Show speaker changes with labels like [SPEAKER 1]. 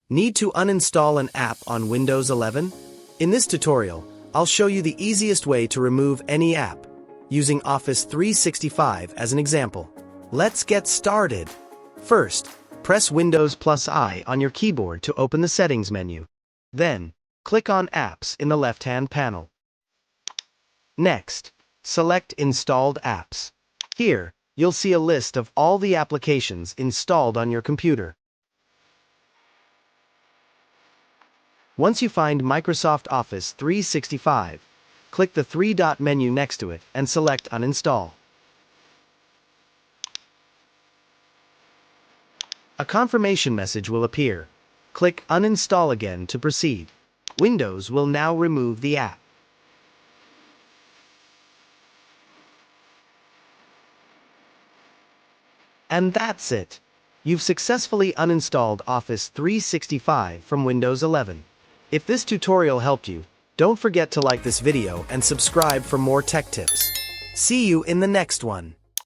[SPEAKER 1] Need to uninstall an app on Windows 11? In this tutorial, I'll show you the easiest way to remove any app, using Office 365 as an example. Let's get started. First, press Windows +I on your keyboard to open the Settings menu. Then, click on Apps in the left-hand panel. Next, select Installed Apps. Here, you'll see a list of all the applications installed on your computer. Once you find Microsoft Office 365, click the three-dot menu next to it and select Uninstall. A confirmation message will appear. Click Uninstall again to proceed. Windows will now remove the app. And that's it. You've successfully uninstalled Office 365 from Windows 11. If this tutorial helped you, don't forget to like this video and subscribe for more tech tips. See you in the next one.